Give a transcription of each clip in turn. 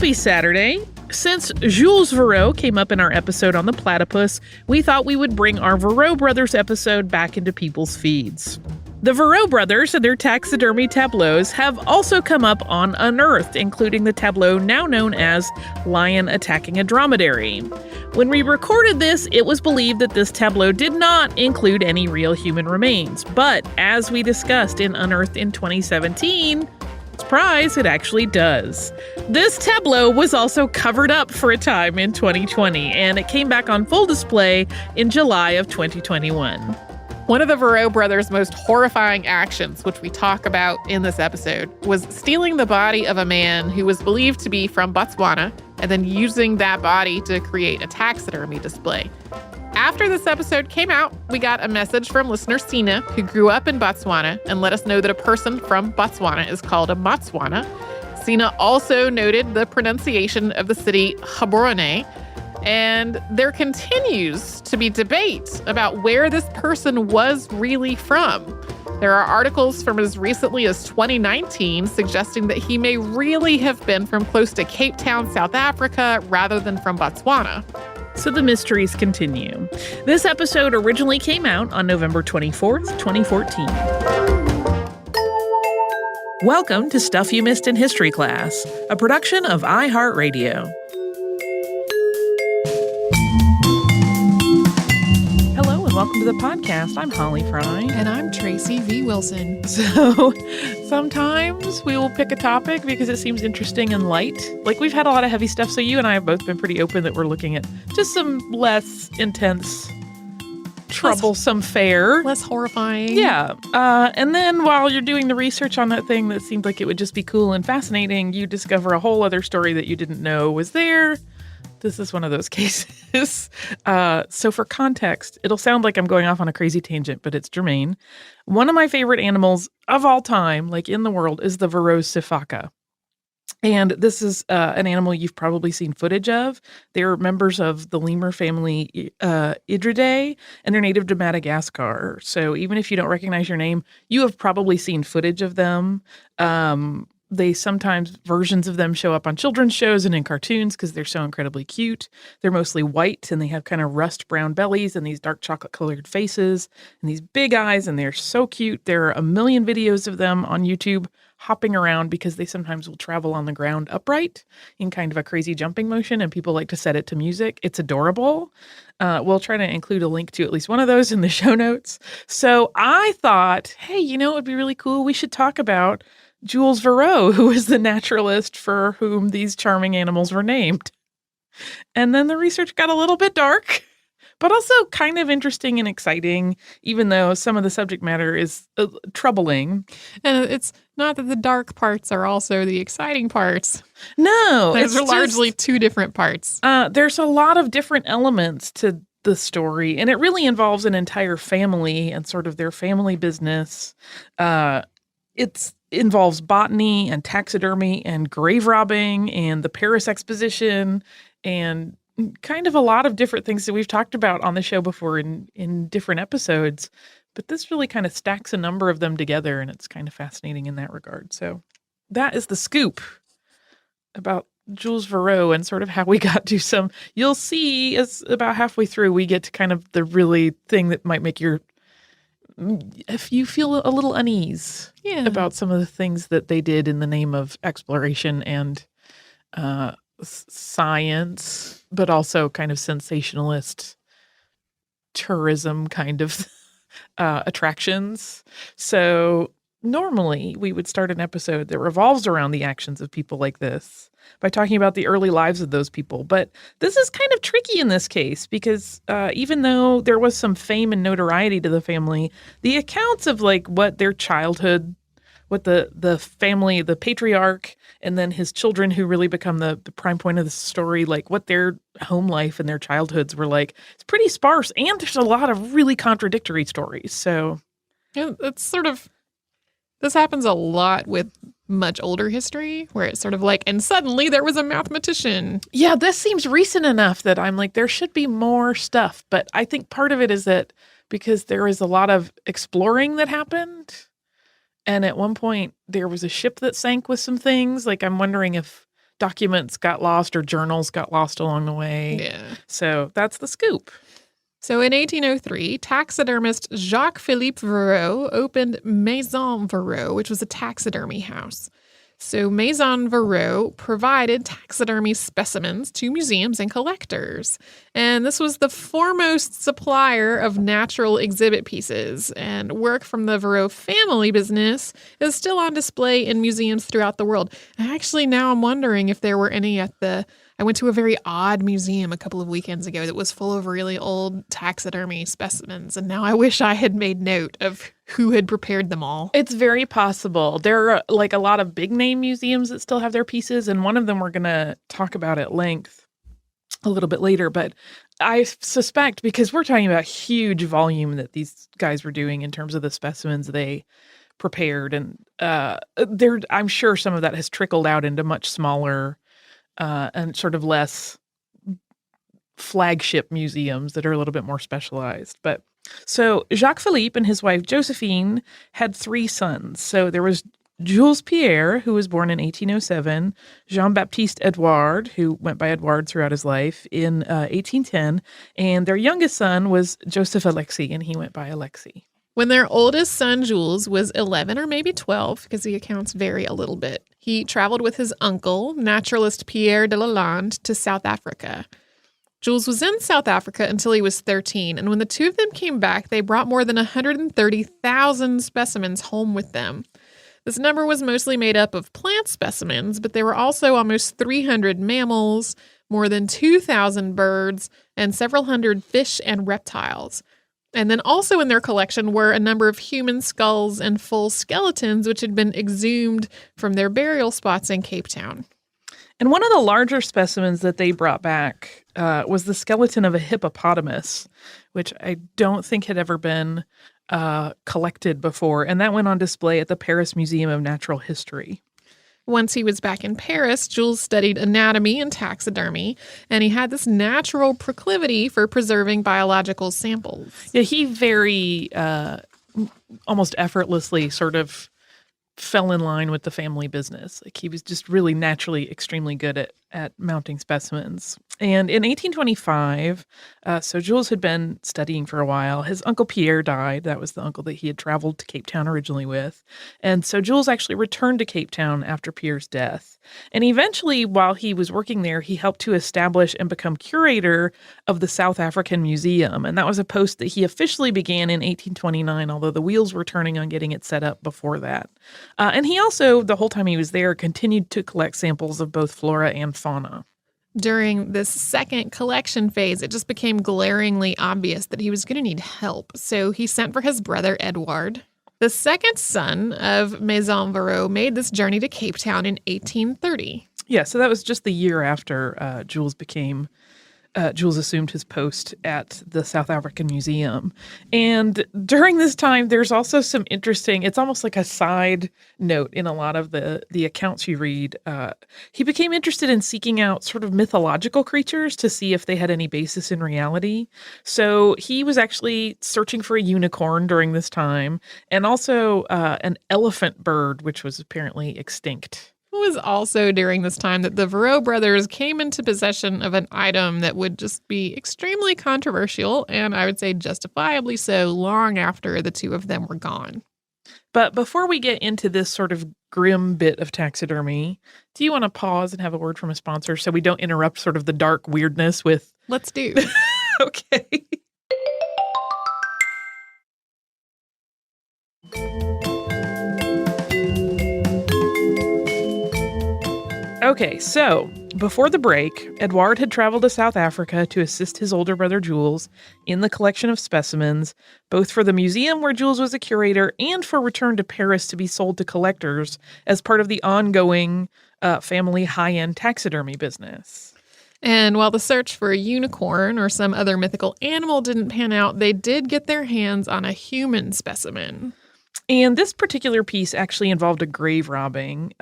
Happy Saturday! Since Jules Verreaux came up in our episode on the platypus, we thought we would bring our Verreaux Brothers episode back into people's feeds. The Verreaux brothers and their taxidermy tableaus have also come up on Unearthed, including the tableau now known as Lion Attacking a Dromedary. When we recorded this, it was believed that this tableau did not include any real human remains, but as we discussed in Unearthed in 2017, surprise, it actually does. This tableau was also covered up for a time in 2020, and it came back on full display in July of 2021. One of the Verreaux brothers' most horrifying actions, which we talk about in this episode, was stealing the body of a man who was believed to be from Botswana and then using that body to create a taxidermy display. After this episode came out, we got a message from listener Sina, who grew up in Botswana, and let us know that a person from Botswana is called a Motswana. Sina also noted the pronunciation of the city Gaborone, and there continues to be debate about where this person was really from. There are articles from as recently as 2019 suggesting that he may really have been from close to Cape Town, South Africa, rather than from Botswana. So the mysteries continue. This episode originally came out on November 24th, 2014. Welcome to Stuff You Missed in History Class, a production of iHeartRadio. Hello and welcome to the podcast. I'm Holly Fry. And I'm Tracy V. Wilson. So sometimes we will pick a topic because it seems interesting and light. Like we've had a lot of heavy stuff, so you and I have both been pretty open that we're looking at just some less intense, troublesome fare. Less horrifying. Yeah. And then while you're doing the research on that thing that seemed like it would just be cool and fascinating, you discover a whole other story that you didn't know was there. This is one of those cases. So for context, it'll sound like I'm going off on a crazy tangent, but it's germane. One of my favorite animals of all time, like in the world, is the Verreaux sifaka. And this is an animal you've probably seen footage of. They're members of the lemur family Idridae, and they're native to Madagascar. So even if you don't recognize your name, you have probably seen footage of them. They sometimes, versions of them show up on children's shows and in cartoons because they're so incredibly cute. They're mostly white and they have kind of rust brown bellies and these dark chocolate colored faces and these big eyes, and they're so cute. There are a million videos of them on YouTube hopping around because they sometimes will travel on the ground upright in kind of a crazy jumping motion, and people like to set it to music. It's adorable. We'll try to include a link to at least one of those in the show notes. So I thought, hey, you know, it would be really cool. We should talk about Jules Verreaux, who is the naturalist for whom these charming animals were named. And then the research got a little bit dark, but also kind of interesting and exciting, even though some of the subject matter is troubling. And it's not that the dark parts are also the exciting parts. No. Those are largely two different parts. There's a lot of different elements to the story, and it really involves an entire family and sort of their family business. It involves botany and taxidermy and grave robbing and the Paris Exposition and kind of a lot of different things that we've talked about on the show before in different episodes. But this really kind of stacks a number of them together, and it's kind of fascinating in that regard. So that is the scoop about Jules Verreaux and sort of how we got to some. You'll see as about halfway through, we get to kind of the really thing that might make if you feel a little unease about some of the things that they did in the name of exploration and science, but also kind of sensationalist tourism kind of attractions. So normally we would start an episode that revolves around the actions of people like this by talking about the early lives of those people. But this is kind of tricky in this case because even though there was some fame and notoriety to the family, the accounts of like what their childhood, what the family, the patriarch, and then his children who really become the prime point of the story, like what their home life and their childhoods were like, it's pretty sparse. And there's a lot of really contradictory stories. So yeah, it's sort of, this happens a lot with much older history where it's sort of like, and suddenly there was a mathematician. Yeah, this seems recent enough that I'm like, there should be more stuff. But I think part of it is that because there is a lot of exploring that happened. And at one point there was a ship that sank with some things. Like I'm wondering if documents got lost or journals got lost along the way. Yeah. So that's the scoop. So in 1803, taxidermist Jacques-Philippe Verreaux opened Maison Verreaux, which was a taxidermy house. So Maison Verreaux provided taxidermy specimens to museums and collectors. And this was the foremost supplier of natural exhibit pieces. And work from the Verreaux family business is still on display in museums throughout the world. And actually, now I'm wondering if there were any I went to a very odd museum a couple of weekends ago that was full of really old taxidermy specimens. And now I wish I had made note of who had prepared them all. It's very possible. There are like a lot of big name museums that still have their pieces, and one of them we're going to talk about at length a little bit later. But I suspect, because we're talking about huge volume that these guys were doing in terms of the specimens they prepared, and I'm sure some of that has trickled out into much smaller and sort of less flagship museums that are a little bit more specialized. But so Jacques-Philippe and his wife Josephine had 3 sons. So there was Jules Pierre, who was born in 1807, Jean-Baptiste Edouard, who went by Edouard throughout his life, in 1810, and their youngest son was Joseph Alexis, and he went by Alexis. When their oldest son, Jules, was 11 or maybe 12, because the accounts vary a little bit, he traveled with his uncle, naturalist Pierre de Lalande, to South Africa. Jules was in South Africa until he was 13, and when the two of them came back, they brought more than 130,000 specimens home with them. This number was mostly made up of plant specimens, but there were also almost 300 mammals, more than 2,000 birds, and several hundred fish and reptiles. And then also in their collection were a number of human skulls and full skeletons, which had been exhumed from their burial spots in Cape Town. And one of the larger specimens that they brought back was the skeleton of a hippopotamus, which I don't think had ever been collected before. And that went on display at the Paris Museum of Natural History. Once he was back in Paris, Jules studied anatomy and taxidermy, and he had this natural proclivity for preserving biological samples. Yeah, he very almost effortlessly sort of fell in line with the family business. Like, he was just really naturally extremely good at mounting specimens. And in 1825, so Jules had been studying for a while. His uncle Pierre died. That was the uncle that he had traveled to Cape Town originally with. And so Jules actually returned to Cape Town after Pierre's death. And eventually, while he was working there, he helped to establish and become curator of the South African Museum. And that was a post that he officially began in 1829, although the wheels were turning on getting it set up before that. And he also, the whole time he was there, continued to collect samples of both flora and fauna. During this second collection phase, it just became glaringly obvious that he was going to need help. So he sent for his brother, Edouard. The second son of Maison Verreaux made this journey to Cape Town in 1830. Yeah, so that was just the year after Jules assumed his post at the South African Museum. And during this time, there's also some interesting, it's almost like a side note in a lot of the accounts you read. He became interested in seeking out sort of mythological creatures to see if they had any basis in reality. So he was actually searching for a unicorn during this time, and also an elephant bird, which was apparently extinct. It was also during this time that the Verreaux brothers came into possession of an item that would just be extremely controversial, and I would say justifiably so, long after the two of them were gone. But before we get into this sort of grim bit of taxidermy, do you want to pause and have a word from a sponsor so we don't interrupt sort of the dark weirdness with... Let's do. Okay. Okay, so before the break, Edouard had traveled to South Africa to assist his older brother Jules in the collection of specimens, both for the museum where Jules was a curator and for return to Paris to be sold to collectors as part of the ongoing family high-end taxidermy business. And while the search for a unicorn or some other mythical animal didn't pan out, they did get their hands on a human specimen. And this particular piece actually involved a grave robbing.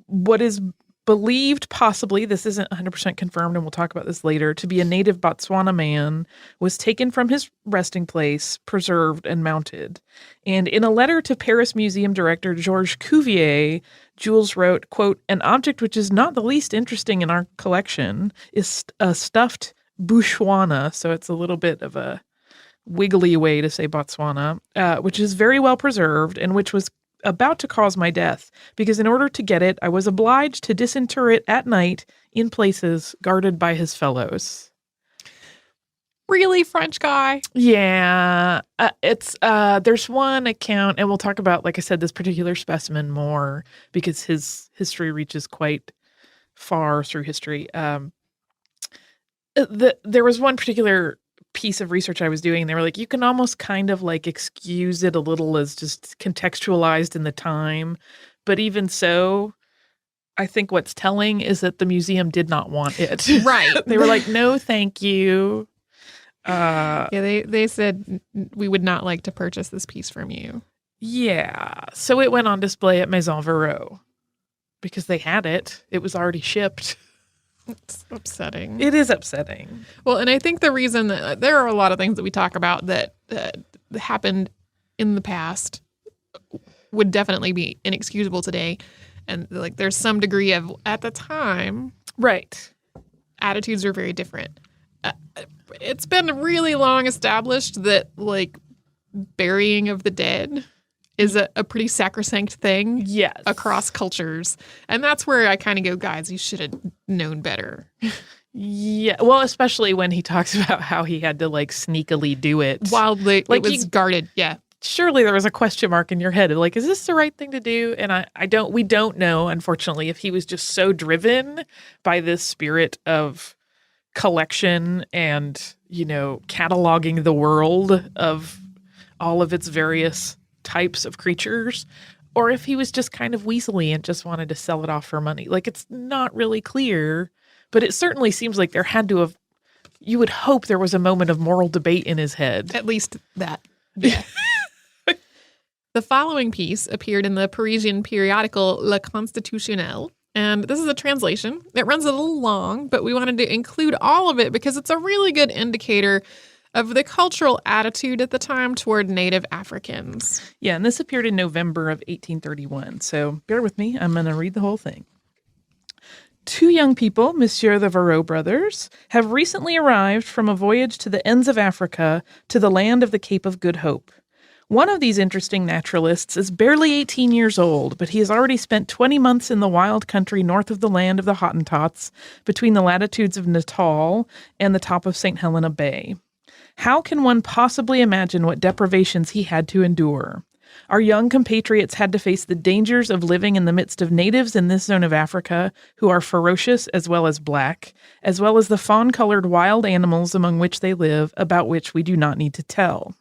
What is believed, possibly, this isn't 100% confirmed, and we'll talk about this later, to be a native Botswana man, was taken from his resting place, preserved, and mounted. And in a letter to Paris Museum director Georges Cuvier, Jules wrote, quote, "An object which is not the least interesting in our collection is a stuffed Botswana," so it's a little bit of a wiggly way to say Botswana, which is very well preserved and which was about to cause my death, because in order to get it, I was obliged to disinter it at night in places guarded by his fellows. Really, French guy? Yeah, it's there's one account, and we'll talk about, like I said, this particular specimen more because his history reaches quite far through history. There was one particular piece of research I was doing, and they were like, you can almost kind of like excuse it a little as just contextualized in the time, but even so, I think what's telling is that the museum did not want it. Right. They were like, no, thank you. Yeah, they said, we would not like to purchase this piece from you. Yeah. So it went on display at Maison Verreaux because they had it. It was already shipped. It's upsetting. It is upsetting. Well, and I think the reason that there are a lot of things that we talk about that happened in the past would definitely be inexcusable today. And like there's some degree of, at the time, right, attitudes are very different. It's been really long established that like burying of the dead is a pretty sacrosanct thing, yes, across cultures. And that's where I kind of go, guys, you should have known better. Yeah, well, especially when he talks about how he had to like sneakily do it. Wildly, like it was guarded, yeah. Surely there was a question mark in your head, like, is this the right thing to do? And we don't know, unfortunately, if he was just so driven by this spirit of collection and, cataloging the world of all of its various types of creatures, or if he was just kind of weaselly and just wanted to sell it off for money. Like, it's not really clear, but it certainly seems like there had to have, you would hope there was a moment of moral debate in his head. At least that. Yeah. The following piece appeared in the Parisian periodical Le Constitutionnel, and this is a translation. It runs a little long, but we wanted to include all of it because it's a really good indicator of the cultural attitude at the time toward Native Africans. Yeah, and this appeared in November of 1831, so bear with me. I'm going to read the whole thing. Two young people, Monsieur the Verreaux brothers, have recently arrived from a voyage to the ends of Africa to the land of the Cape of Good Hope. One of these interesting naturalists is barely 18 years old, but he has already spent 20 months in the wild country north of the land of the Hottentots, between the latitudes of Natal and the top of St. Helena Bay. How can one possibly imagine what deprivations he had to endure? Our young compatriots had to face the dangers of living in the midst of natives in this zone of Africa who are ferocious as well as black, as well as the fawn-colored wild animals among which they live, about which we do not need to tell.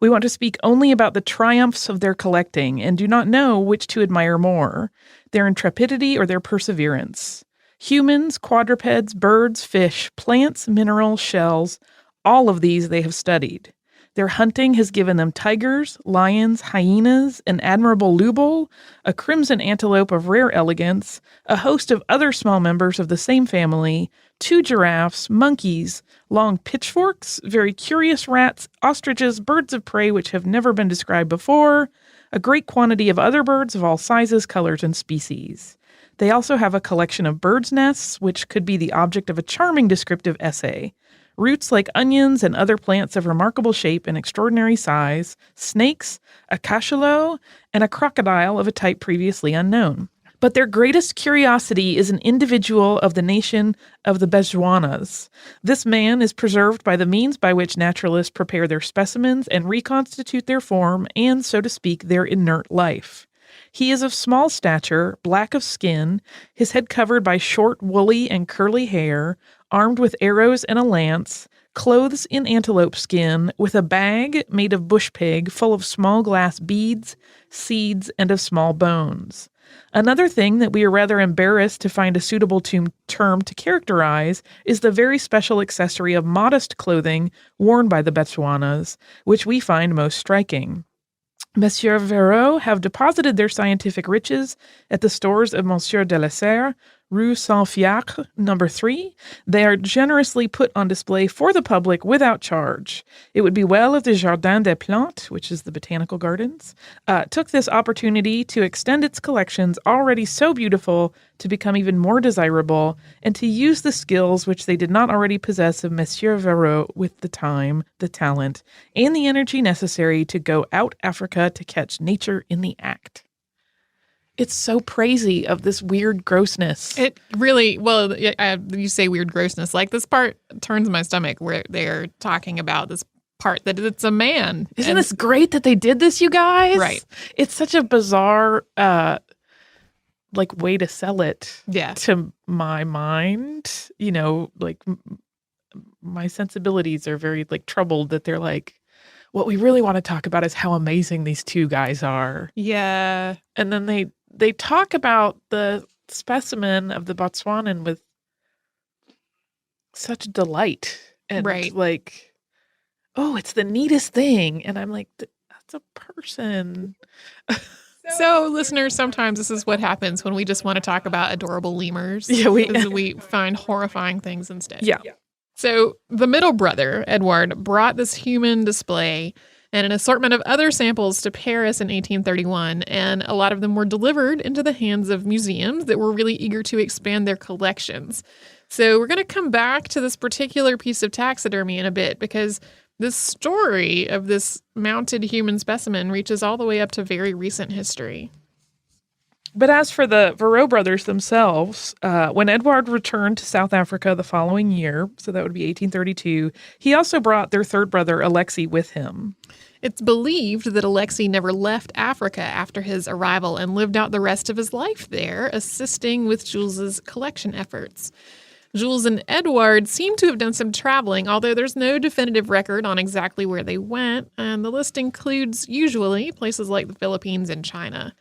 We want to speak only about the triumphs of their collecting and do not know which to admire more, their intrepidity or their perseverance. Humans, quadrupeds, birds, fish, plants, minerals, shells, all of these they have studied. Their hunting has given them tigers, lions, hyenas, an admirable lubol, a crimson antelope of rare elegance, a host of other small members of the same family, 2 giraffes, monkeys, long pitchforks, very curious rats, ostriches, birds of prey which have never been described before, a great quantity of other birds of all sizes, colors, and species. They also have a collection of birds' nests, which could be the object of a charming descriptive essay. Roots like onions and other plants of remarkable shape and extraordinary size, snakes, a cachalot, and a crocodile of a type previously unknown. But their greatest curiosity is an individual of the nation of the Bechuanas. This man is preserved by the means by which naturalists prepare their specimens and reconstitute their form and, so to speak, their inert life. He is of small stature, black of skin, his head covered by short, woolly, and curly hair, armed with arrows and a lance, clothes in antelope skin, with a bag made of bush pig full of small glass beads, seeds, and of small bones. Another thing that we are rather embarrassed to find a suitable term to characterize is the very special accessory of modest clothing worn by the Bechuanas, which we find most striking. Monsieur Verreaux have deposited their scientific riches at the stores of Monsieur de la Serre, Rue Saint-Fiacre, number 3. They are generously put on display for the public without charge. It would be well if the Jardin des Plantes, which is the botanical gardens, took this opportunity to extend its collections already so beautiful to become even more desirable, and to use the skills which they did not already possess of Monsieur Verreaux with the time, the talent, and the energy necessary to go out Africa to catch nature in the act. It's so praisey of this weird grossness. It really, well, you say weird grossness. Like, this part turns my stomach where they're talking about this part that it's a man. Isn't this great that they did this, you guys? Right. It's such a bizarre, way to sell it to my mind. You know, like, my sensibilities are very, troubled that they're like, what we really want to talk about is how amazing these two guys are. Yeah. And then they talk about the specimen of the Botswanan with such delight and oh, it's the neatest thing. And I'm like, that's a person. So, listeners, sometimes this is what happens when we just want to talk about adorable lemurs. Yeah, we find horrifying things instead. Yeah. So the middle brother, Edward, brought this human display and an assortment of other samples to Paris in 1831, and a lot of them were delivered into the hands of museums that were really eager to expand their collections. So we're going to come back to this particular piece of taxidermy in a bit, because this story of this mounted human specimen reaches all the way up to very recent history. But as for the Verreaux brothers themselves, when Edouard returned to South Africa the following year, so that would be 1832, he also brought their third brother, Alexei, with him. It's believed that Alexei never left Africa after his arrival and lived out the rest of his life there, assisting with Jules's collection efforts. Jules and Edouard seem to have done some traveling, although there's no definitive record on exactly where they went, and the list includes, usually, places like the Philippines and China.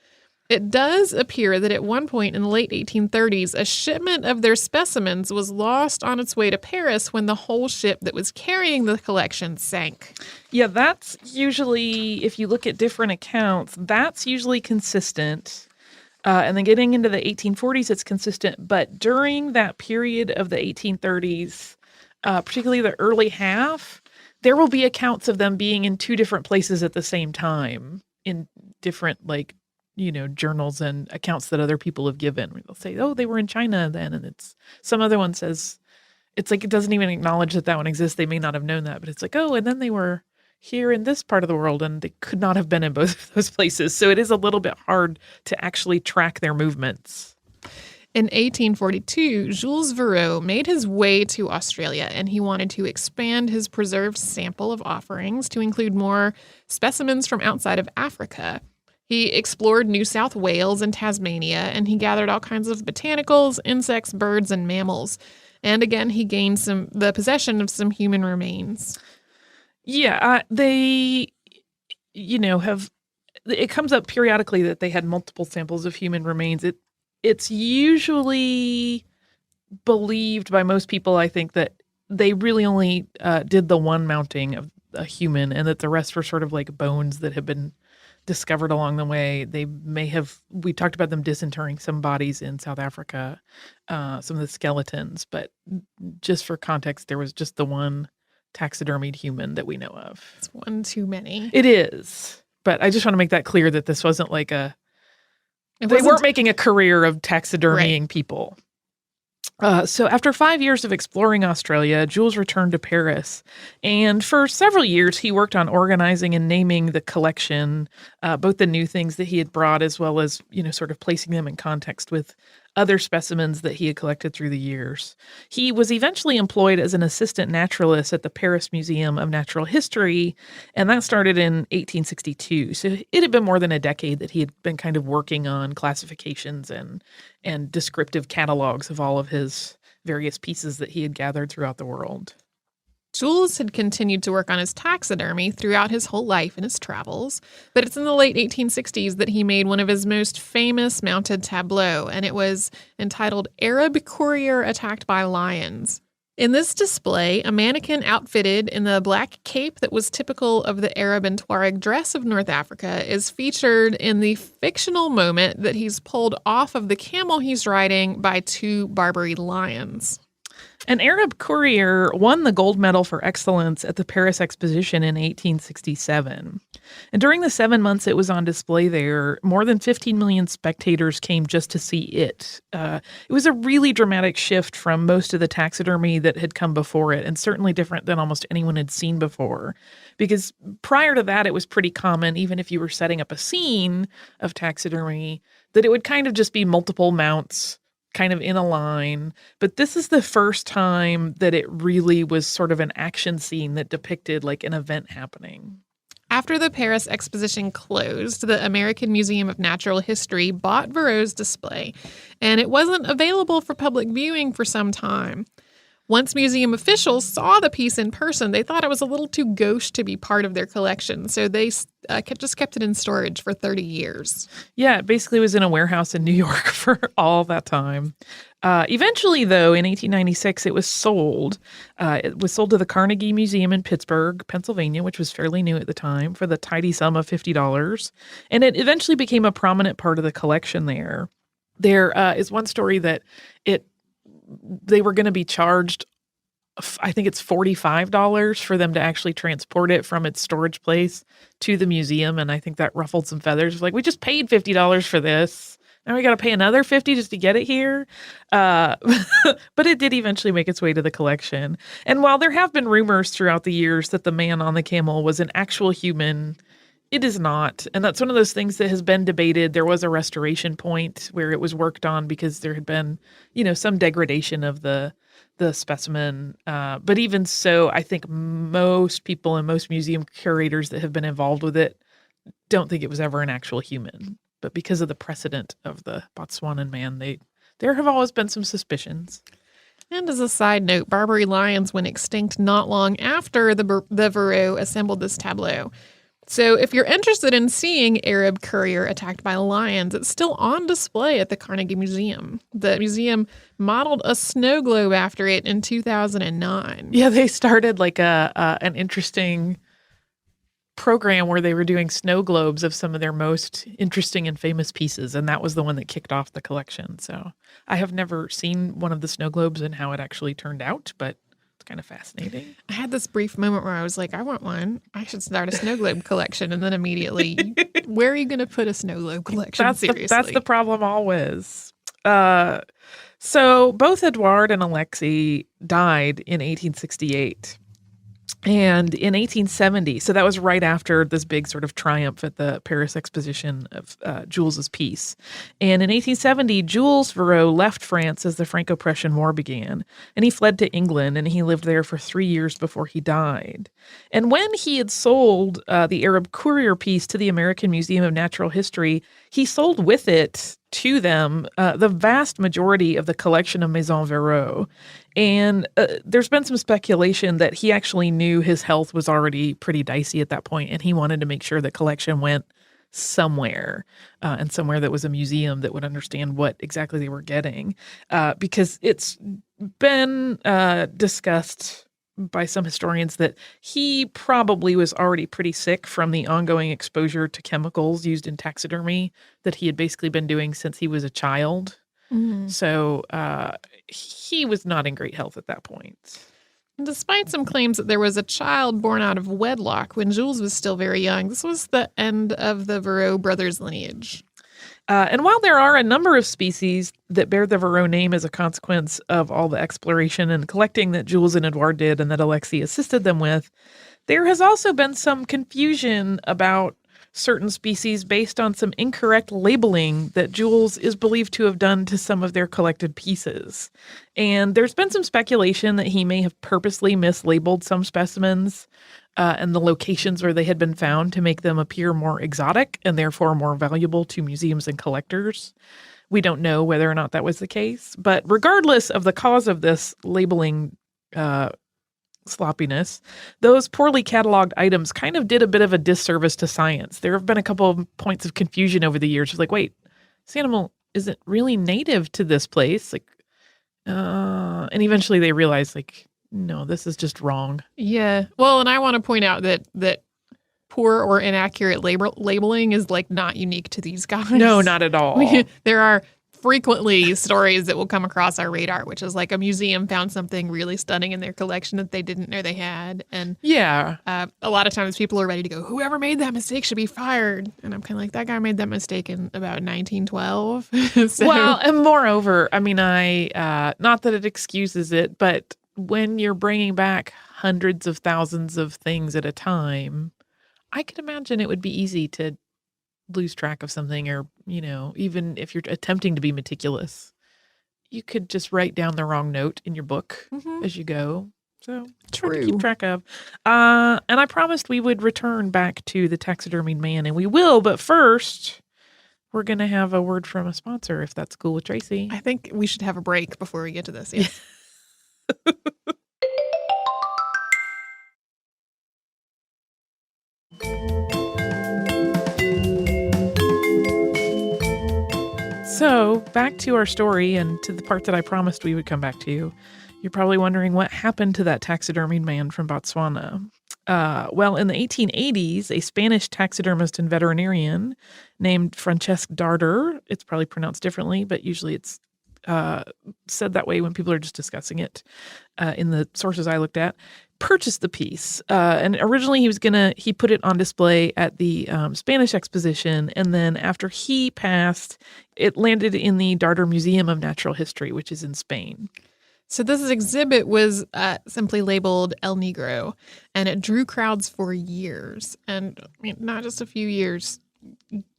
It does appear that at one point in the late 1830s, a shipment of their specimens was lost on its way to Paris when the whole ship that was carrying the collection sank. Yeah, that's usually, if you look at different accounts, that's usually consistent. And then getting into the 1840s, it's consistent. But during that period of the 1830s, particularly the early half, there will be accounts of them being in two different places at the same time in different, journals and accounts that other people have given. They'll say, oh, they were in China then. And it's some other one says, it's like it doesn't even acknowledge that one exists. They may not have known that, but it's like, oh, and then they were here in this part of the world and they could not have been in both of those places. So it is a little bit hard to actually track their movements. In 1842, Jules Verreaux made his way to Australia, and he wanted to expand his preserved sample of offerings to include more specimens from outside of Africa. He explored New South Wales and Tasmania, and he gathered all kinds of botanicals, insects, birds, and mammals. And again, he gained the possession of some human remains. Yeah, they, it comes up periodically that they had multiple samples of human remains. It's usually believed by most people, I think, that they really only did the one mounting of a human and that the rest were sort of like bones that have been discovered along the way. We talked about them disinterring some bodies in South Africa, some of the skeletons, but just for context, there was just the one taxidermied human that we know of. It's one too many. It is. But I just want to make that clear that this wasn't like they weren't making a career of taxidermying people. So after 5 years of exploring Australia, Jules returned to Paris. And for several years, he worked on organizing and naming the collection, both the new things that he had brought as well as, sort of placing them in context with other specimens that he had collected through the years. He was eventually employed as an assistant naturalist at the Paris Museum of Natural History, and that started in 1862. So it had been more than a decade that he had been kind of working on classifications and descriptive catalogs of all of his various pieces that he had gathered throughout the world. Jules had continued to work on his taxidermy throughout his whole life and his travels, but it's in the late 1860s that he made one of his most famous mounted tableaux, and it was entitled Arab Courier Attacked by Lions. In this display, a mannequin outfitted in the black cape that was typical of the Arab and Tuareg dress of North Africa is featured in the fictional moment that he's pulled off of the camel he's riding by two Barbary lions. An Arab courier won the gold medal for excellence at the Paris Exposition in 1867. And during the 7 months it was on display there, more than 15 million spectators came just to see it. It was a really dramatic shift from most of the taxidermy that had come before it, and certainly different than almost anyone had seen before. Because prior to that, it was pretty common, even if you were setting up a scene of taxidermy, that it would kind of just be multiple mounts kind of in a line. But this is the first time that it really was sort of an action scene that depicted like an event happening. After the Paris Exposition closed, the American Museum of Natural History bought Verreaux's display, and it wasn't available for public viewing for some time. Once museum officials saw the piece in person, they thought it was a little too gauche to be part of their collection, so they just kept it in storage for 30 years. Yeah, it basically was in a warehouse in New York for all that time. Eventually, though, in 1896, it was sold. It was sold to the Carnegie Museum in Pittsburgh, Pennsylvania, which was fairly new at the time, for the tidy sum of $50. And it eventually became a prominent part of the collection there. There is one story that they were going to be charged, I think it's $45 for them to actually transport it from its storage place to the museum. And I think that ruffled some feathers. It was like, we just paid $50 for this. Now we got to pay another $50 just to get it here. But it did eventually make its way to the collection. And while there have been rumors throughout the years that the man on the camel was an actual human, it is not. And that's one of those things that has been debated. There was a restoration point where it was worked on because there had been, some degradation of the specimen. But even so, I think most people and most museum curators that have been involved with it don't think it was ever an actual human. But because of the precedent of the Botswanan man, there have always been some suspicions. And as a side note, Barbary lions went extinct not long after the Verreaux assembled this tableau. So if you're interested in seeing Arab courier attacked by lions, it's still on display at the Carnegie Museum. The museum modeled a snow globe after it in 2009. Yeah, they started like an interesting program where they were doing snow globes of some of their most interesting and famous pieces, and that was the one that kicked off the collection. So I have never seen one of the snow globes and how it actually turned out, but it's kind of fascinating. I had this brief moment where I was like, I want one. I should start a snow globe collection. And then immediately, where are you going to put a snow globe collection? Seriously. That's the problem always. So both Edouard and Alexis died in 1868. And in 1870, so that was right after this big sort of triumph at the Paris Exposition of Jules's piece. And in 1870, Jules Verreaux left France as the Franco-Prussian War began, and he fled to England, and he lived there for 3 years before he died. And when he had sold the Arab courier piece to the American Museum of Natural History, he sold with it to them the vast majority of the collection of Maison Verreaux. And there's been some speculation that he actually knew his health was already pretty dicey at that point, and he wanted to make sure the collection went somewhere, and somewhere that was a museum that would understand what exactly they were getting. Because it's been discussed by some historians that he probably was already pretty sick from the ongoing exposure to chemicals used in taxidermy that he had basically been doing since he was a child. Mm-hmm. So he was not in great health at that point. Despite some claims that there was a child born out of wedlock when Jules was still very young, this was the end of the Verreaux brothers' lineage. And while there are a number of species that bear the Verreaux name as a consequence of all the exploration and collecting that Jules and Edouard did and that Alexis assisted them with, there has also been some confusion about certain species based on some incorrect labeling that Jules is believed to have done to some of their collected pieces. And there's been some speculation that he may have purposely mislabeled some specimens and the locations where they had been found to make them appear more exotic and therefore more valuable to museums and collectors. We don't know whether or not that was the case, but regardless of the cause of this labeling sloppiness, those poorly cataloged items kind of did a bit of a disservice to science. There have been a couple of points of confusion over the years. Like, wait, this animal isn't really native to this place. And eventually they realized, like, no, this is just wrong. Yeah. Well, and I want to point out that poor or inaccurate labeling is like not unique to these guys. No, not at all. There are frequently stories that will come across our radar, which is like a museum found something really stunning in their collection that they didn't know they had. And yeah, a lot of times people are ready to go, whoever made that mistake should be fired. And I'm kind of like, that guy made that mistake in about 1912. So, well, and moreover, I mean, not that it excuses it, but when you're bringing back hundreds of thousands of things at a time, I could imagine it would be easy to lose track of something, or, even if you're attempting to be meticulous, you could just write down the wrong note in your book as you go. So true. Hard to keep track of. And I promised we would return back to the taxidermied man, and we will. But first, we're going to have a word from a sponsor, if that's cool with Tracy. I think we should have a break before we get to this. Yeah. So back to our story and to the part that I promised we would come back to. You're probably wondering what happened to that taxidermied man from Botswana. Well, in the 1880s, a Spanish taxidermist and veterinarian named Francesc Darder, it's probably pronounced differently, but usually it's said that way when people are just discussing it in the sources I looked at, purchased the piece. And originally he put it on display at the Spanish Exposition. And then after he passed, it landed in the Darder Museum of Natural History, which is in Spain. So this exhibit was simply labeled El Negro, and it drew crowds for years. And I mean, not just a few years,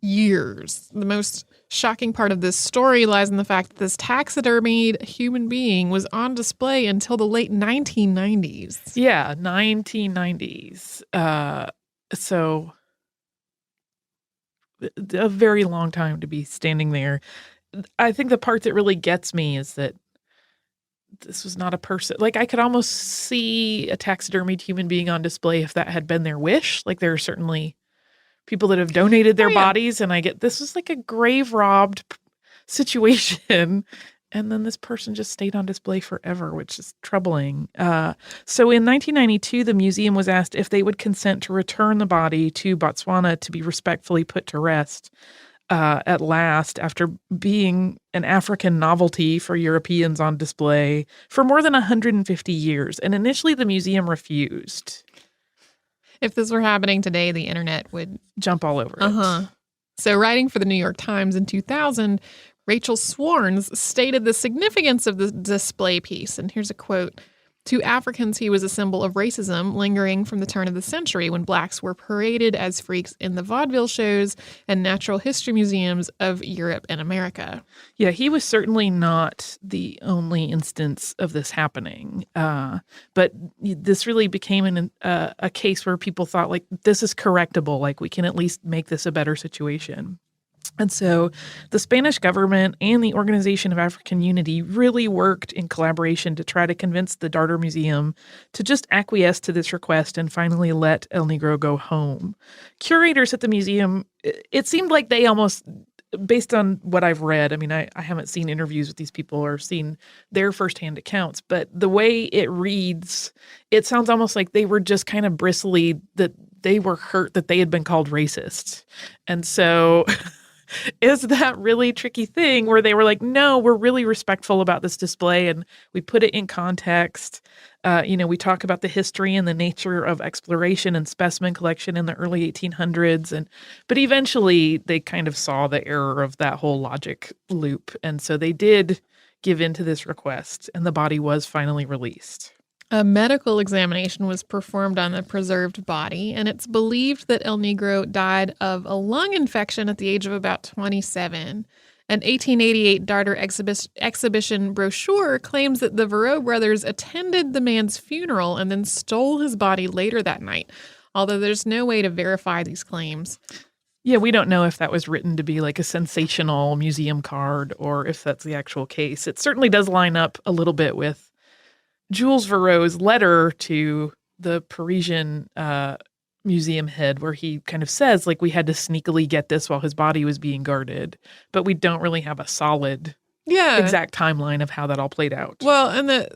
years. The most shocking part of this story lies in the fact that this taxidermied human being was on display until the late 1990s. Yeah, 1990s. So a very long time to be standing there. I think the part that really gets me is that this was not a person. Like, I could almost see a taxidermied human being on display if that had been their wish. Like, there are certainly people that have donated their bodies, and I get this was like a grave robbed situation. And then this person just stayed on display forever, which is troubling. So in 1992, the museum was asked if they would consent to return the body to Botswana to be respectfully put to rest at last, after being an African novelty for Europeans on display for more than 150 years. And initially, the museum refused. If this were happening today, the internet would jump all over it. So writing for the New York Times in 2000, Rachel Swarns stated the significance of the display piece. And here's a quote. To Africans, he was a symbol of racism lingering from the turn of the century when blacks were paraded as freaks in the vaudeville shows and natural history museums of Europe and America. Yeah, he was certainly not the only instance of this happening. But this really became a case where people thought, like, this is correctable. Like, we can at least make this a better situation. And so the Spanish government and the Organization of African Unity really worked in collaboration to try to convince the Darder Museum to just acquiesce to this request and finally let El Negro go home. Curators at the museum, it seemed like they almost, based on what I've read, I mean, I haven't seen interviews with these people or seen their firsthand accounts, but the way it reads, it sounds almost like they were just kind of bristly, that they were hurt that they had been called racist. And so is that really tricky thing where they were like, no, we're really respectful about this display and we put it in context. We talk about the history and the nature of exploration and specimen collection in the early 1800s. But eventually they kind of saw the error of that whole logic loop. And so they did give in to this request, and the body was finally released. A medical examination was performed on the preserved body, and it's believed that El Negro died of a lung infection at the age of about 27. An 1888 Darder exhibition brochure claims that the Verreaux brothers attended the man's funeral and then stole his body later that night, although there's no way to verify these claims. Yeah, we don't know if that was written to be like a sensational museum card or if that's the actual case. It certainly does line up a little bit with Jules Verreaux's letter to the Parisian museum head, where he kind of says, like, we had to sneakily get this while his body was being guarded, but we don't really have a solid exact timeline of how that all played out. Well, and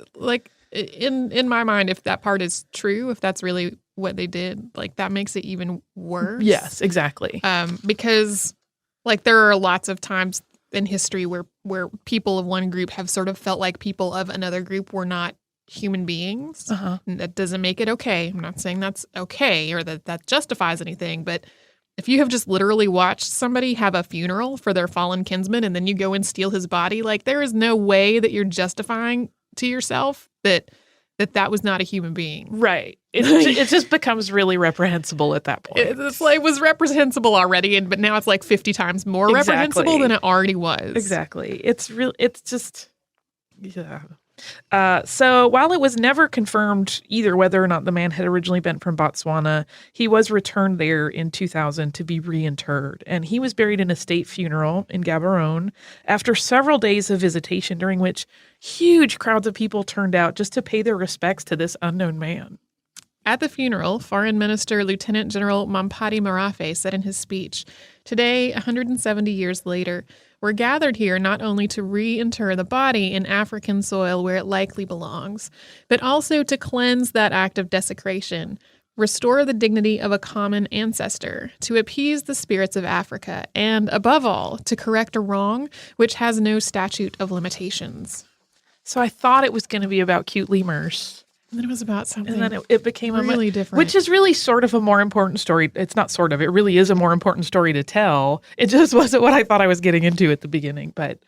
in my mind, if that part is true, if that's really what they did, like that makes it even worse. Yes, exactly. Because like there are lots of times in history where people of one group have sort of felt like people of another group were not human beings. And that doesn't make it okay. I'm not saying that's okay or that justifies anything, but if you have just literally watched somebody have a funeral for their fallen kinsman and then you go and steal his body, like there is no way that you're justifying to yourself that was not a human being. Right. It just becomes really reprehensible at that point. It's like, it was reprehensible already, but now it's like 50 times more reprehensible than it already was. Exactly. It's just, yeah. So while it was never confirmed either whether or not the man had originally been from Botswana, he was returned there in 2000 to be reinterred. And he was buried in a state funeral in Gaborone after several days of visitation, during which huge crowds of people turned out just to pay their respects to this unknown man. At the funeral, Foreign Minister Lieutenant General Mampati Marafe said in his speech, "Today, 170 years later, we're gathered here not only to reinter the body in African soil where it likely belongs, but also to cleanse that act of desecration, restore the dignity of a common ancestor, to appease the spirits of Africa, and, above all, to correct a wrong which has no statute of limitations." So I thought it was going to be about cute lemurs. And then it was about something. And then it became really different. Which is really sort of a more important story. It's not sort of. It really is a more important story to tell. It just wasn't what I thought I was getting into at the beginning. But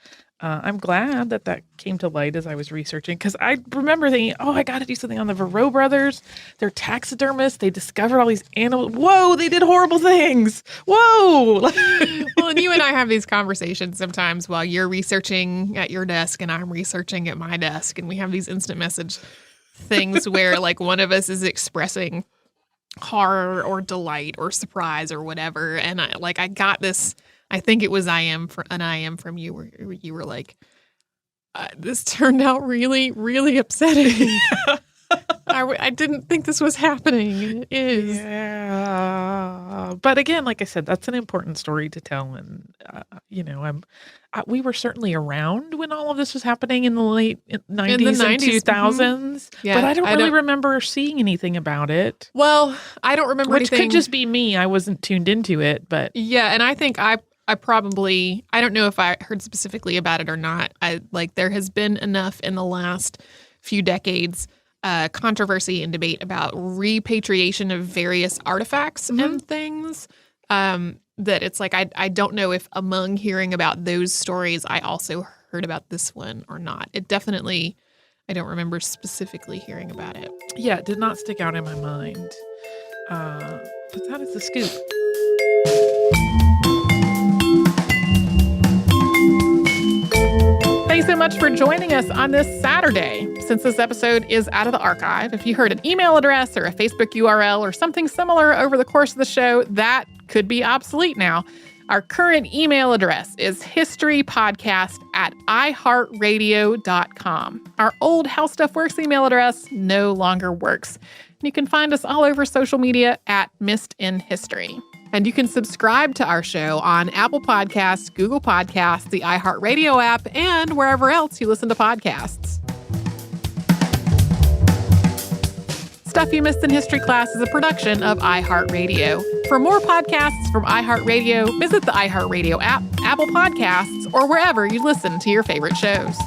I'm glad that came to light as I was researching. Because I remember thinking, I got to do something on the Verreaux brothers. They're taxidermists. They discovered all these animals. Whoa, they did horrible things. Whoa. Well, and you and I have these conversations sometimes while you're researching at your desk and I'm researching at my desk. And we have these instant message things where like one of us is expressing horror or delight or surprise or whatever, and I got this. I think it was I am from you, where you were like, "This turned out really, really upsetting." I didn't think this was happening. It is. Yeah. But again, like I said, that's an important story to tell. And, we were certainly around when all of this was happening in the late 90s and 2000s. Mm-hmm. Yeah, but I don't really remember seeing anything about it. Well, I don't remember anything. Which could just be me. I wasn't tuned into it. But yeah, and I think I probably, I don't know if I heard specifically about it or not. There has been enough in the last few decades controversy and debate about repatriation of various artifacts and things that it's like I don't know if among hearing about those stories I also heard about this one or not. It definitely, I don't remember specifically hearing about it. Yeah, it did not stick out in my mind. But that is the scoop. Thanks so much for joining us on this Saturday. Since this episode is out of the archive, if you heard an email address or a Facebook URL or something similar over the course of the show, that could be obsolete now. Our current email address is historypodcast@iHeartRadio.com. Our old How Stuff Works email address no longer works. And you can find us all over social media at Missed in History. And you can subscribe to our show on Apple Podcasts, Google Podcasts, the iHeartRadio app, and wherever else you listen to podcasts. Stuff You Missed in History Class is a production of iHeartRadio. For more podcasts from iHeartRadio, visit the iHeartRadio app, Apple Podcasts, or wherever you listen to your favorite shows.